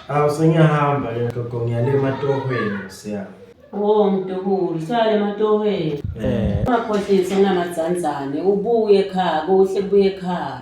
Sengiyahamba le gogo, ngiyale ematohweni siya. Oh mdukulu, sale ematohweni. Ungakhohlisi ngamadzandzane, ubuye ekhaya, kuhle kubuye ekhaya.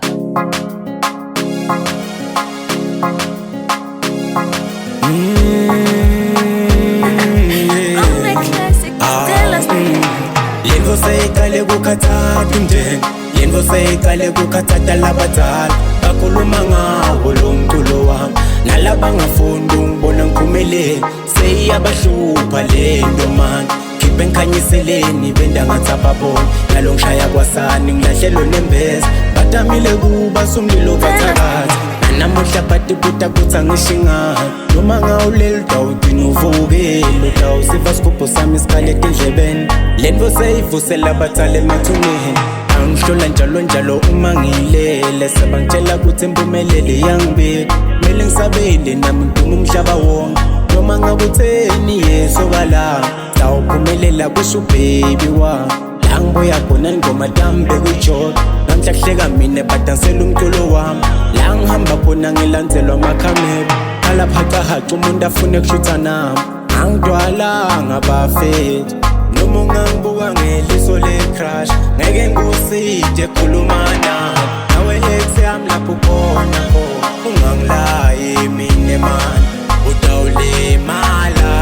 Yento seyiqale kukhathatha umndeni, yento seyiqale kukhathatha labadala. Bakhuluma ngawo lo mculo wami, nalaba ngafunda ungibona ngiphumelele. Seyiyabahlupha lento manje, khiphe ngikhanyiseleni benda ngathi ababona. Nalo ngishaya kwasani ngilahlelwe nembeza, badamile kuba sumlilo bathakathi. Namuhla bathi buta kutsa ngishingani, noma ngawuleli dawudini uvukile. Dawusiva sigubhu sami sikhale etindlebeni, lento seyivusela abatali emathuneni. Angihlola njalo njalo uma ngilele, sebangitshela kutsi impumelelo yangibeka. Kumele ngisabele nami ngiduma umhlaba wonke, noma ngakutheni yeso kalanga. Sawuphumelela kusho baby wami, la ngibuya khona ingoma tami bekuyijona. Namhla kuhleka mina badansela umculo wami, la ngihamba khona ngilandzelwa amakhamera. Alaphacahaca umuntu afune kushutha nami, angidwalanga bafethu. Noma ungangibuka ngeliso le-crush, ngeke nguside khuluma nami. Nawe ex yami lapho khona khona, ungangilayi mina man, utawulimala.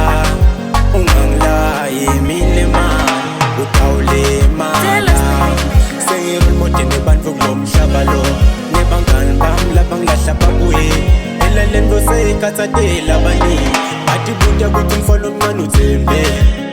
Ungangilayi mina man, utawulimala. Sengirole modern ebantfu kulo mhlaba lo, nebangani bami lapha ngilahla babuye. Phela lento seyikhathathela abaningi, bathi buta kuthi ngifolo omncane uthembe,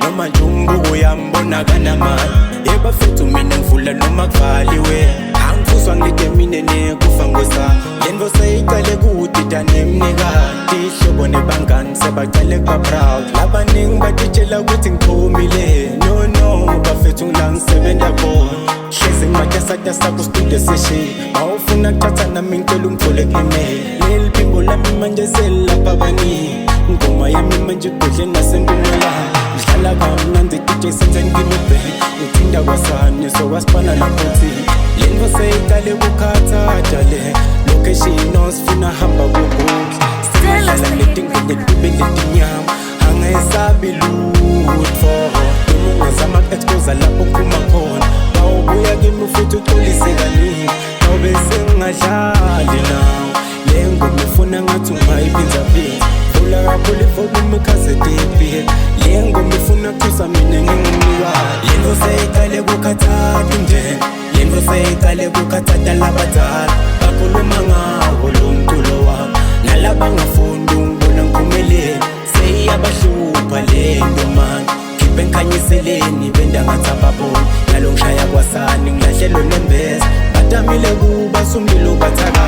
noma nje umbuko uyambona kanamali. Yebafethu mina ngivula noma kuvaliwe, angifuzwa ngilide mina nekufa ngosami. Lento seyiqale kudida nemnikati, ihlobo nebangani sebaqale kuba proud. Labaningi batitshela ukuthi ngiphumile, no bafethu ngilangisebenza bona. Hlezi ngimatasatasa kustudio session, mawufuna kuthatha nami ngicela ungithole ku-email. Leli phimbo lami manje selilapha abaningi, ingoma yami manje kudle nasempumelanga. Ngihlala kamnandi DJ senze ngimebheki, uthinda kwasani sokwasipana laphothi. Lento seyiqale kukhathatha le location osifuna hamba kubuki. Sihlala letingene tube letinyama, angesabi lutho. Noma ungazama ku-expose lapho ngiphuma khona, mawubuya kimi futhi uxolise kaningi. Nawube sengingadlali nawe, le ngoma ifuna ngathi ungayiphinzaphinza. Vula kakhulu ivolume ikhasethi iphila, le ngoma ifuna kuchusa mina ngingumnikazi. Lento seyiqale kukhathatha umndeni, lento seyiqale kukhathatha labadala. Bakhuluma ngawo lo mculo wami, nalaba ngafunda ungibona ngiphumelele. Seyiyabahlupha lento manje, khiphe ngikhanyiseleni benda ngathi ababona. Nalo ngishaya kwasani ngilahlelwe nembeza, badamile kuba sumlilo bathakathi.